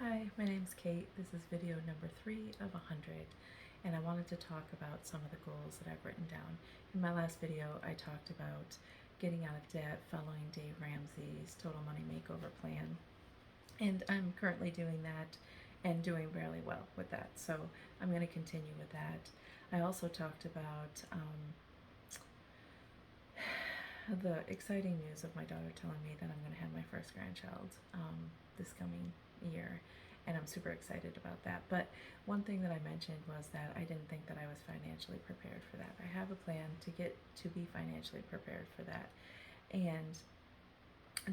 Hi, my name's Kate. This is video number 3 of 100, and I wanted to talk about some of the goals that I've written down. In my last video, I talked about getting out of debt following Dave Ramsey's Total Money Makeover plan, and I'm currently doing that and doing really well with that, so I'm going to continue with that. I also talked about the exciting news of my daughter telling me that I'm going to have my first grandchild this coming year, and I'm super excited about that. But one thing that I mentioned was that I didn't think that I was financially prepared for that. I have a plan to get to be financially prepared for that. And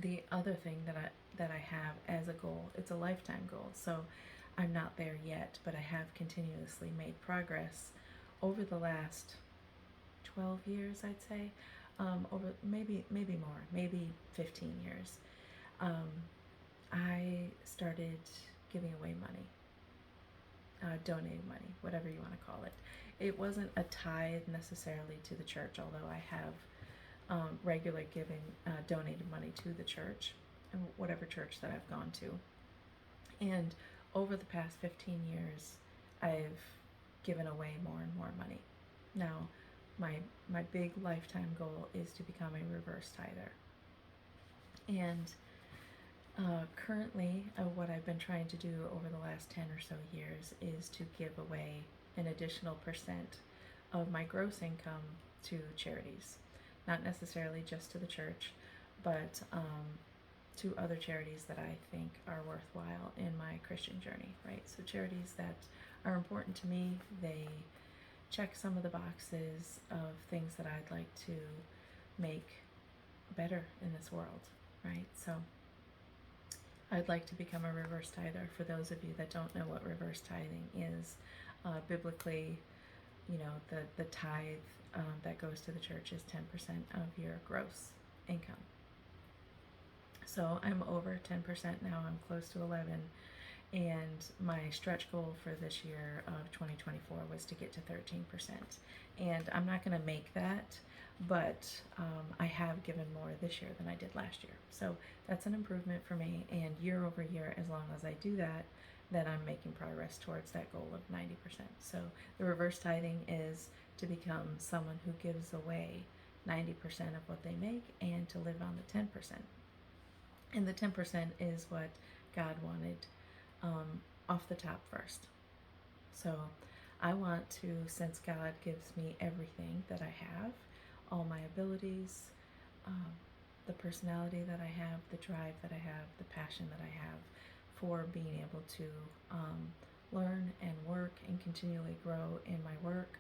the other thing that I have as a goal, it's a lifetime goal. So I'm not there yet, but I have continuously made progress over the last 12 years, I'd say. Over maybe more, maybe 15 years. I started giving away money, donating money, whatever you want to call it. It wasn't a tithe necessarily to the church, although I have regular giving, donated money to the church, and whatever church that I've gone to. And over the past 15 years, I've given away more and more money. Now, my big lifetime goal is to become a reverse tither. And currently, what I've been trying to do over the last 10 or so years is to give away an additional percent of my gross income to charities. Not necessarily just to the church, but to other charities that I think are worthwhile in my Christian journey, right? So charities that are important to me, they check some of the boxes of things that I'd like to make better in this world, right? So I'd like to become a reverse tither. For those of you that don't know what reverse tithing is, biblically, the tithe that goes to the church is 10% of your gross income. So I'm over 10% now. I'm close to 11. And my stretch goal for this year of 2024 was to get to 13%. And I'm not going to make that, but I have given more this year than I did last year. So that's an improvement for me. And year over year, as long as I do that, then I'm making progress towards that goal of 90%. So the reverse tithing is to become someone who gives away 90% of what they make and to live on the 10%. And the 10% is what God wanted off the top first. So I want to, since God gives me everything that I have, all my abilities, the personality that I have, the drive that I have, the passion that I have for being able to learn and work and continually grow in my work,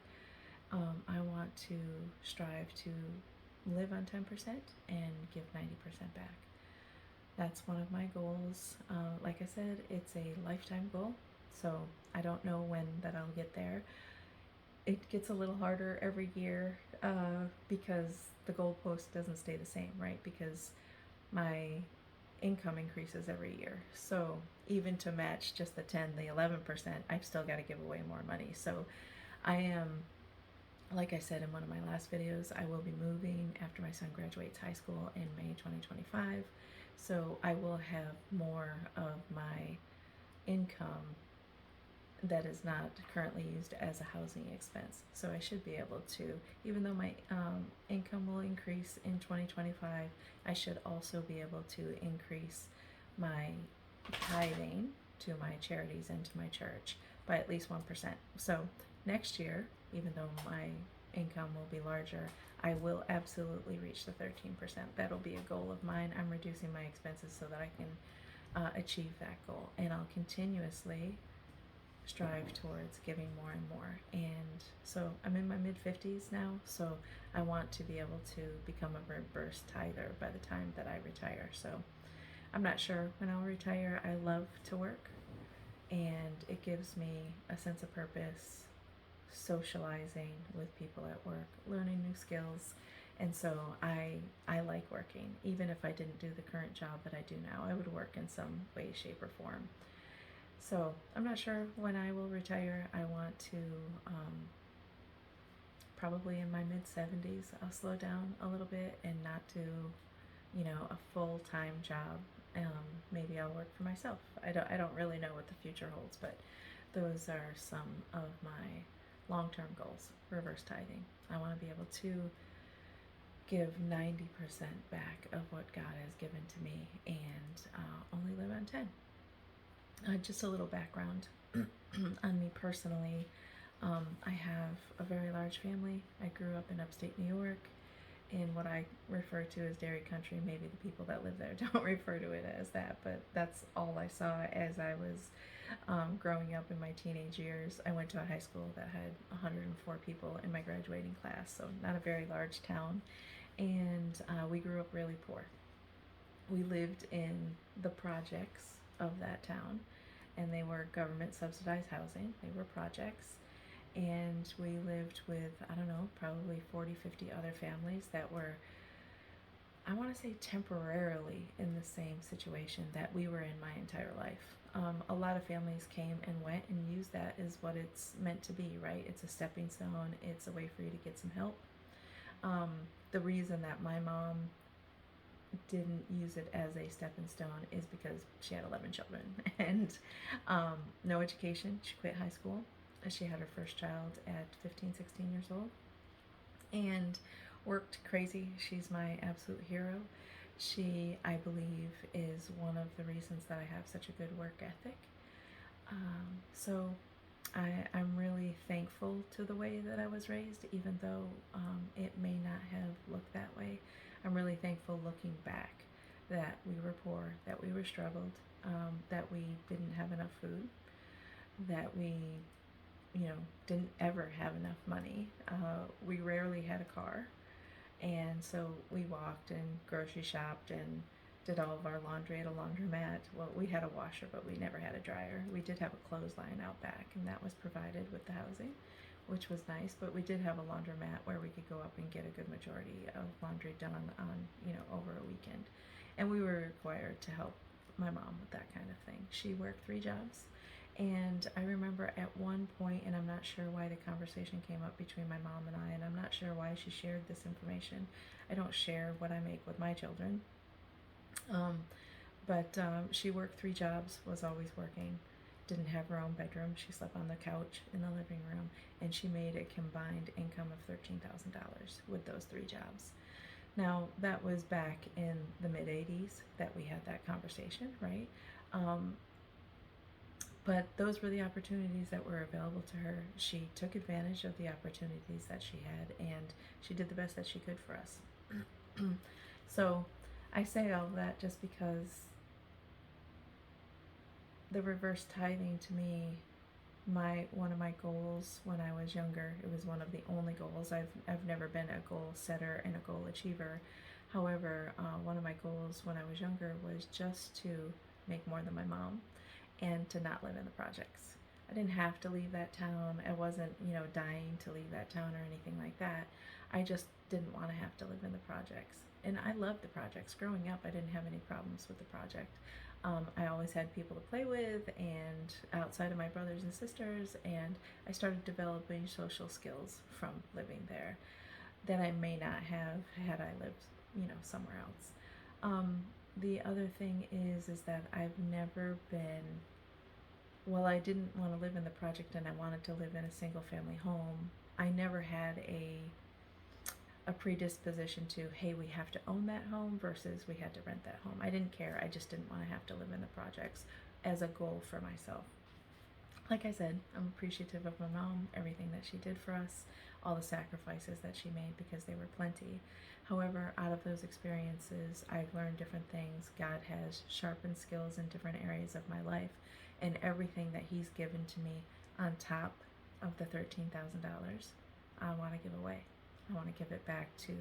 I want to strive to live on 10% and give 90% back. That's one of my goals. Like I said, it's a lifetime goal, so I don't know when that I'll get there. It gets a little harder every year because the goalpost doesn't stay the same, right? Because my income increases every year. So even to match just the 10, the 11%, I've still got to give away more money. So I am, like I said in one of my last videos, I will be moving after my son graduates high school in May 2025. So I will have more of my income that is not currently used as a housing expense. So I should be able to, even though my income will increase in 2025, I should also be able to increase my tithing to my charities and to my church by at least 1%. So next year, even though my income will be larger, I will absolutely reach the 13%. That'll be a goal of mine. I'm reducing my expenses so that I can achieve that goal, and I'll continuously strive towards giving more and more. And so I'm in my mid-50s now, so I want to be able to become a reverse tither by the time that I retire. So I'm not sure when I'll retire. I love to work, and it gives me a sense of purpose, socializing with people at work, learning new skills. And so I like working. Even if I didn't do the current job that I do now, I would work in some way, shape, or form. So I'm not sure when I will retire. I want to probably in my mid-70s. I'll slow down a little bit and not do a full-time job Maybe I'll work for myself. I don't really know what the future holds, but those are some of my long-term goals. Reverse tithing. I want to be able to give 90% back of what God has given to me and only live on 10. Just a little background on me personally. I have a very large family. I grew up in upstate New York in what I refer to as dairy country. Maybe the people that live there don't refer to it as that, but that's all I saw as I was growing up in my teenage years. I went to a high school that had 104 people in my graduating class, so not a very large town, and we grew up really poor. We lived in the projects of that town, and they were government subsidized housing. They were projects, and we lived with, I don't know, probably 40, 50 other families that were, I want to say, temporarily in the same situation that we were in my entire life. A lot of families came and went and used that as what it's meant to be, right? It's a stepping stone. It's a way for you to get some help. The reason that my mom didn't use it as a stepping stone is because she had 11 children and no education. She quit high school. She had her first child at 15, 16 years old and worked crazy. She's my absolute hero. She, I believe, is one of the reasons that I have such a good work ethic. So I'm really thankful to the way that I was raised, even though it may not have looked that way. I'm really thankful looking back that we were poor, that we were struggled, that we didn't have enough food, that we, didn't ever have enough money. We rarely had a car, and so we walked and grocery shopped and did all of our laundry at a laundromat. Well, we had a washer, but we never had a dryer. We did have a clothesline out back, and that was provided with the housing, which was nice, but we did have a laundromat where we could go up and get a good majority of laundry done on, over a weekend. And we were required to help my mom with that kind of thing. She worked 3 jobs. And I remember at one point, and I'm not sure why the conversation came up between my mom and I, and I'm not sure why she shared this information. I don't share what I make with my children. But she worked 3 jobs, was always working, didn't have her own bedroom. She slept on the couch in the living room, and she made a combined income of $13,000 with those 3 jobs. Now, that was back in the mid-'80s that we had that conversation, right? But those were the opportunities that were available to her. She took advantage of the opportunities that she had, and she did the best that she could for us. So I say all of that just because the reverse tithing, to me, one of my goals when I was younger, it was one of the only goals. I've never been a goal setter and a goal achiever. However, one of my goals when I was younger was just to make more than my mom and to not live in the projects. I didn't have to leave that town. I wasn't, dying to leave that town or anything like that. I just didn't want to have to live in the projects. And I loved the projects. Growing up, I didn't have any problems with the project. I always had people to play with and outside of my brothers and sisters, and I started developing social skills from living there that I may not have had I lived, somewhere else. The other thing is that I've never been, well, I didn't want to live in the project and I wanted to live in a single family home. I never had a predisposition to, hey, we have to own that home versus we had to rent that home. I didn't care. I just didn't want to have to live in the projects as a goal for myself. Like I said, I'm appreciative of my mom, everything that she did for us, all the sacrifices that she made because they were plenty. However, out of those experiences, I've learned different things. God has sharpened skills in different areas of my life, and everything that He's given to me on top of the $13,000, I want to give away. I want to give it back to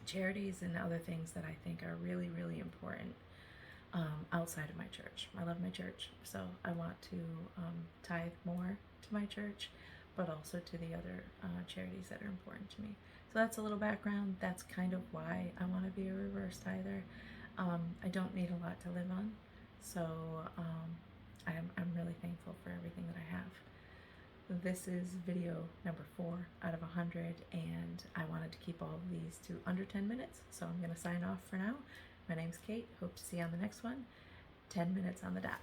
charities and other things that I think are really, really important outside of my church. I love my church, so I want to tithe more to my church, but also to the other charities that are important to me. So that's a little background. That's kind of why I want to be a reverse tither. I don't need a lot to live on, so I'm really thankful for everything that I have. This is video number 4 out of 100, and I wanted to keep all of these to under 10 minutes, so I'm going to sign off for now. My name's Kate. Hope to see you on the next one. 10 minutes on the dot.